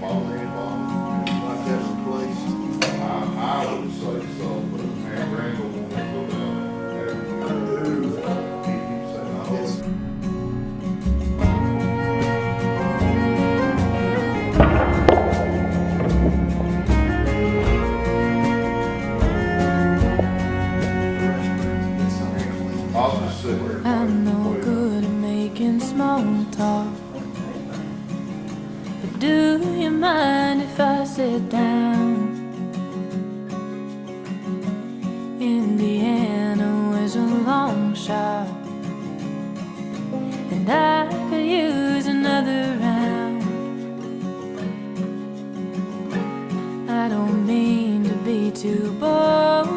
Like that replaced. I would say so, but man, Randall won't go down there. He keeps saying, oh, I'll just sit here. I'm no good at making small talk, but do you mind if I sit down? Indiana was a long shot, and I could use another round. I don't mean to be too bold.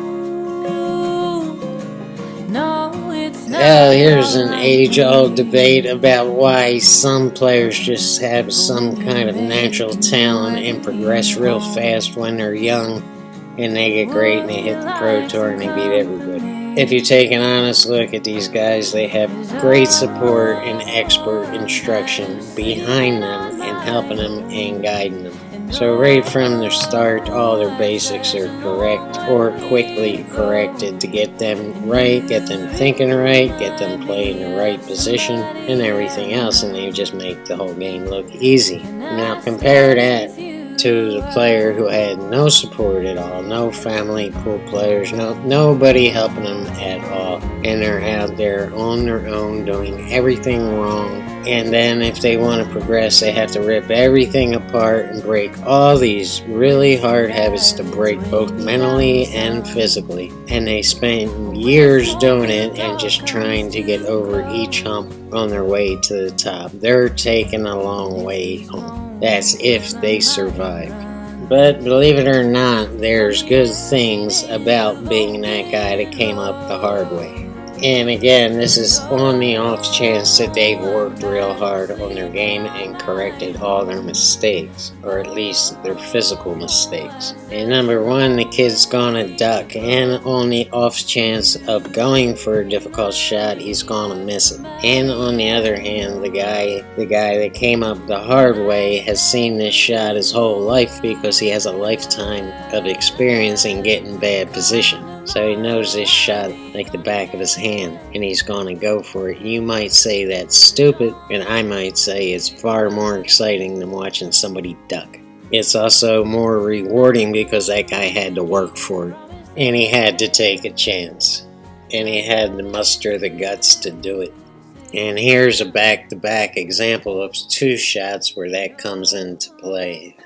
No, it's not. Well, here's an age-old debate about why some players just have some kind of natural talent and progress real fast when they're young, and they get great and they hit the pro tour and they beat everybody. If you take an honest look at these guys, they have great support and expert instruction behind them and helping them and guiding them. So right from the start, all their basics are correct or quickly corrected to get them right, get them thinking right, get them playing the right position, and everything else, and they just make the whole game look easy. Now compare that to the player who had no support at all, no family pool players, nobody helping them at all, and they're out there on their own doing everything wrong. And then if they want to progress, they have to rip everything apart and break all these really hard habits to break both mentally and physically. And they spend years doing it and just trying to get over each hump on their way to the top. They're taking a long way home. That's if they survive. But believe it or not, there's good things about being that guy that came up the hard way. And again, this is on the off chance that they've worked real hard on their game and corrected all their mistakes, or at least their physical mistakes. And number one, the kid's gonna duck, and on the off chance of going for a difficult shot, he's gonna miss it. And on the other hand, the guy that came up the hard way has seen this shot his whole life because he has a lifetime of experience in getting bad position. So he knows this shot like the back of his hand, and he's going to go for it. You might say that's stupid, and I might say it's far more exciting than watching somebody duck. It's also more rewarding because that guy had to work for it, and he had to take a chance, and he had to muster the guts to do it. And here's a back-to-back example of two shots where that comes into play.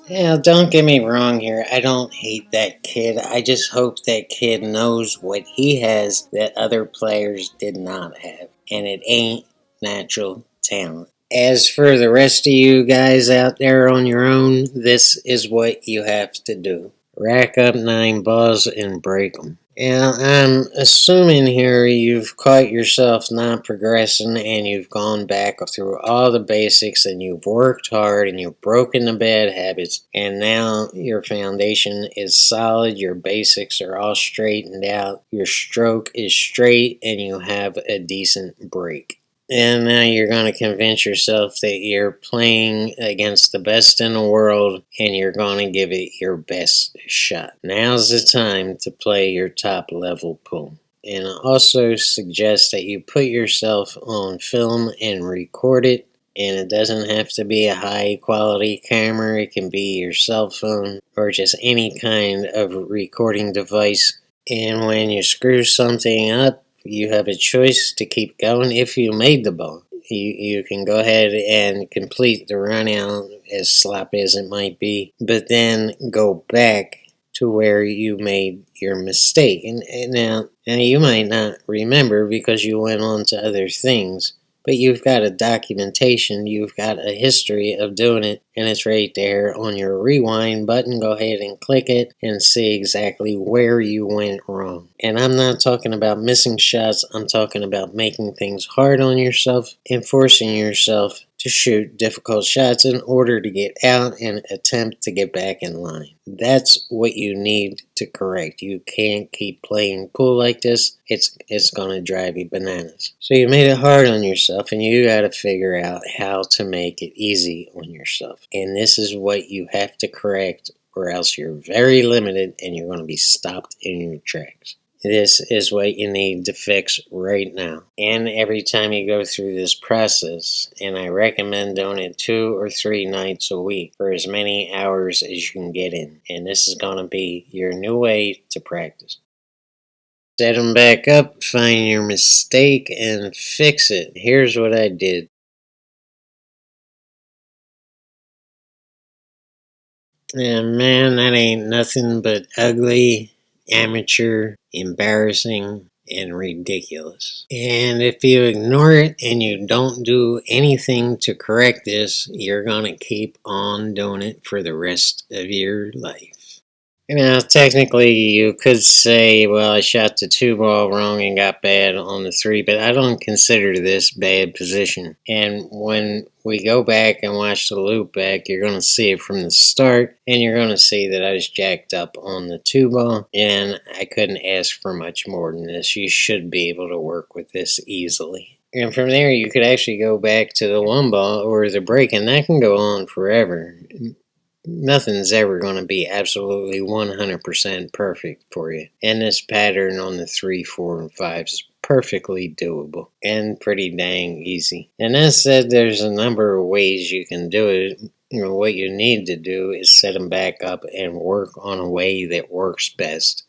Yeah, don't get me wrong here. I don't hate that kid. I just hope that kid knows what he has that other players did not have. And it ain't natural talent. As for the rest of you guys out there on your own, this is what you have to do. Rack up 9 balls and break them. And I'm assuming here you've caught yourself not progressing and you've gone back through all the basics and you've worked hard and you've broken the bad habits, and now your foundation is solid, your basics are all straightened out, your stroke is straight, and you have a decent break. And now you're going to convince yourself that you're playing against the best in the world and you're going to give it your best shot. Now's the time to play your top level pool. And I also suggest that you put yourself on film and record it. And it doesn't have to be a high quality camera. It can be your cell phone or just any kind of recording device. And when you screw something up, you have a choice to keep going. If you made the ball, you can go ahead and complete the run out, as sloppy as it might be, but then go back to where you made your mistake. And now you might not remember because you went on to other things, but you've got a documentation, you've got a history of doing it, and it's right there on your rewind button. Go ahead and click it and see exactly where you went wrong. And I'm not talking about missing shots, I'm talking about making things hard on yourself and forcing yourself to shoot difficult shots in order to get out and attempt to get back in line. That's what you need to correct. You can't keep playing pool like this. It's going to drive you bananas. So you made it hard on yourself, and you got to figure out how to make it easy on yourself. And this is what you have to correct, or else you're very limited and you're going to be stopped in your tracks. This is what you need to fix right now. And every time you go through this process, and I recommend doing it 2 or 3 nights a week for as many hours as you can get in. And this is going to be your new way to practice. Set them back up, find your mistake, and fix it. Here's what I did. And man, that ain't nothing but ugly, amateur, embarrassing, and ridiculous. And if you ignore it and you don't do anything to correct this, you're gonna keep on doing it for the rest of your life. Now, technically, you could say, well, I shot the 2 ball wrong and got bad on the 3, but I don't consider this bad position. And when we go back and watch the loop back, you're going to see it from the start, and you're going to see that I was jacked up on the 2 ball, and I couldn't ask for much more than this. You should be able to work with this easily. And from there, you could actually go back to the 1 ball or the break, and that can go on forever. Nothing's ever going to be absolutely 100% perfect for you. And this pattern on the 3, 4, and 5 is perfectly doable and pretty dang easy. And that said, there's a number of ways you can do it. What you need to do is set them back up and work on a way that works best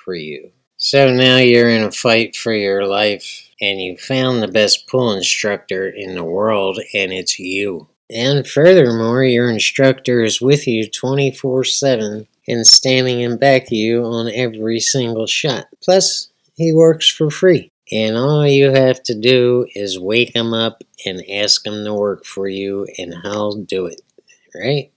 for you. So now you're in a fight for your life, and you found the best pool instructor in the world, and it's you. And furthermore, your instructor is with you 24/7 and standing in back of you on every single shot. Plus, he works for free. And all you have to do is wake him up and ask him to work for you, and he'll do it. Right?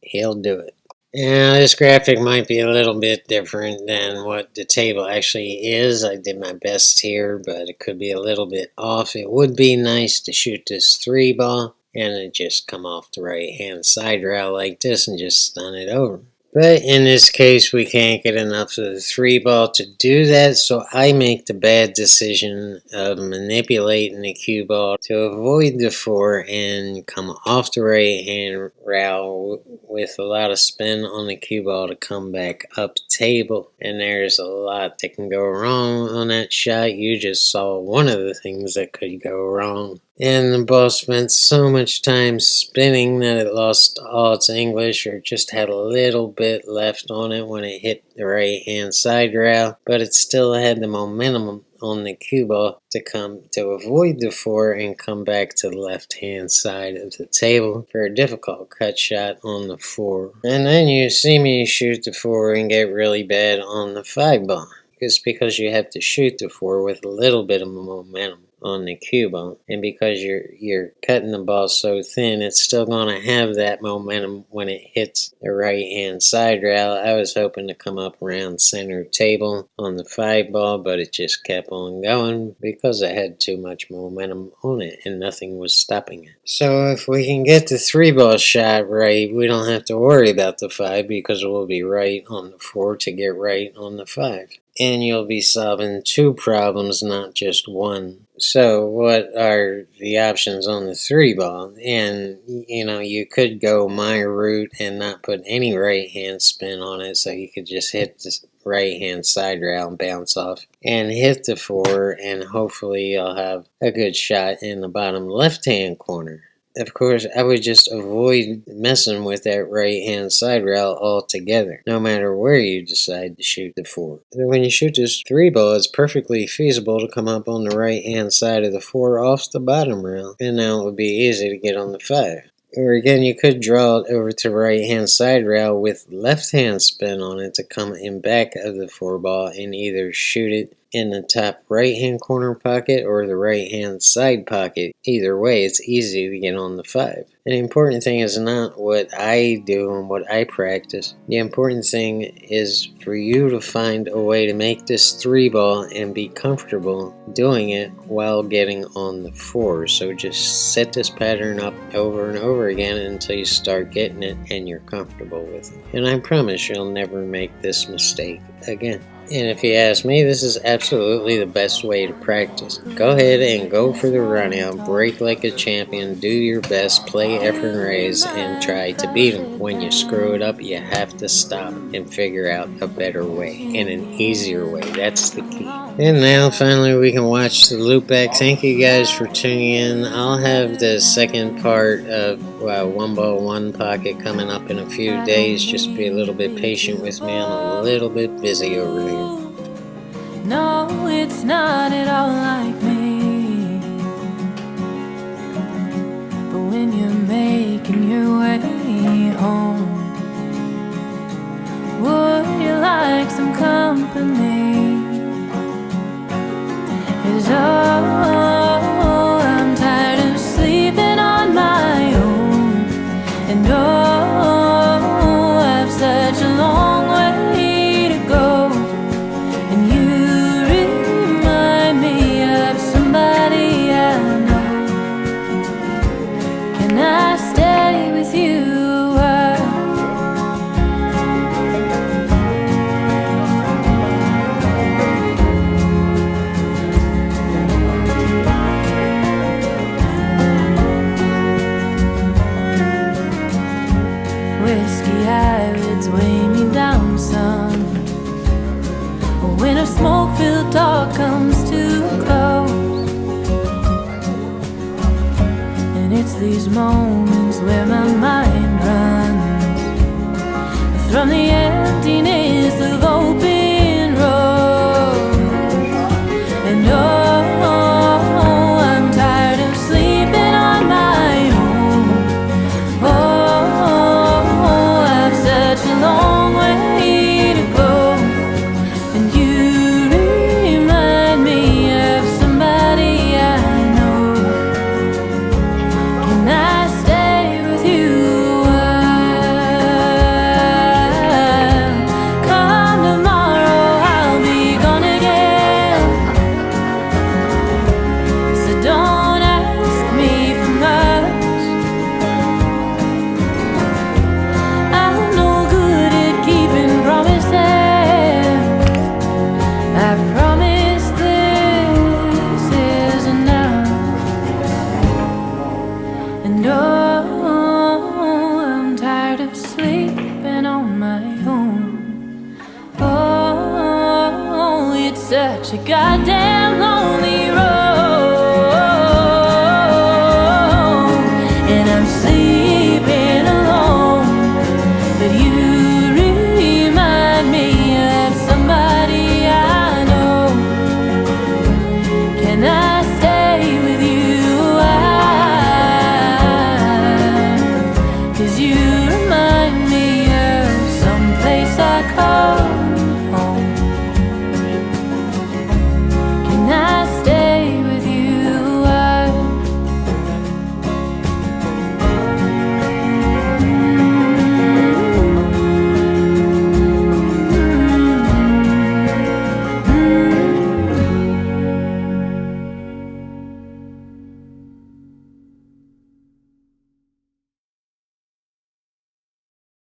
He'll do it. Now, this graphic might be a little bit different than what the table actually is. I did my best here, but it could be a little bit off. It would be nice to shoot this 3 ball and it just come off the right hand side rail like this and just stun it over. But in this case, we can't get enough of the 3 ball to do that, so I make the bad decision of manipulating the cue ball to avoid the 4 and come off the right hand rail with a lot of spin on the cue ball to come back up table. And there's a lot that can go wrong on that shot. You just saw one of the things that could go wrong. And the ball spent so much time spinning that it lost all its English, or just had a little bit left on it when it hit the right hand side rail, but it still had the momentum on the cue ball to avoid the 4 and come back to the left hand side of the table for a difficult cut shot on the 4. And then you see me shoot the 4 and get really bad on the 5 ball. It's because you have to shoot the 4 with a little bit of momentum on the cue ball, and because you're cutting the ball so thin, it's still going to have that momentum when it hits the right hand side rail. I was hoping to come up around center table on the 5 ball, but it just kept on going because I had too much momentum on it and nothing was stopping it. So if we can get the 3 ball shot right, we don't have to worry about the 5 because we'll be right on the 4 to get right on the 5. And you'll be solving 2 problems, not just 1. So what are the options on the 3 ball? And, you could go my route and not put any right hand spin on it, so you could just hit the right hand side rail and bounce off and hit the 4, and hopefully you'll have a good shot in the bottom left hand corner. Of course, I would just avoid messing with that right hand side rail altogether, no matter where you decide to shoot the 4. When you shoot this 3 ball, it's perfectly feasible to come up on the right hand side of the 4 off the bottom rail, and now it would be easy to get on the 5. Or again, you could draw it over to the right hand side rail with left hand spin on it to come in back of the 4 ball and either shoot it in the top right hand corner pocket or the right hand side pocket. Either way, it's easy to get on the 5. And the important thing is not what I do and what I practice. The important thing is for you to find a way to make this 3 ball and be comfortable doing it while getting on the 4. So just set this pattern up over and over again until you start getting it and you're comfortable with it. And I promise you'll never make this mistake again. And if you ask me, this is absolutely the best way to practice. Go ahead and go for the run out, break like a champion, do your best, play effort and raise, and try to beat them. When you screw it up, you have to stop and figure out a better way and an easier way. That's the key. And now finally we can watch the loop back. Thank you guys for tuning in. I'll have the second part of 1 ball 1 pocket coming up in a few days. Just be a little bit patient with me. I'm a little bit busy over here. No, it's not at all like me. But when you're making your way home, would you like some company? 'Cause I'm tired of sleeping on my own. And I've such a long way to go. And you remind me of somebody I know. Can I stay with you? Whiskey eyelids weigh me down some. When a smoke-filled talk comes too close. And it's these moments where my mind runs from the emptiness of open roads. And I'm tired of sleeping on my own. I've such a long way to go. And you remind me of somebody I know. Can I stay with you? Come tomorrow, I'll be gone again. So don't ask me for much. I'm no good at keeping promises. I promise this is enough. And I'm tired of sleeping on my own. Oh, it's such a goddamn long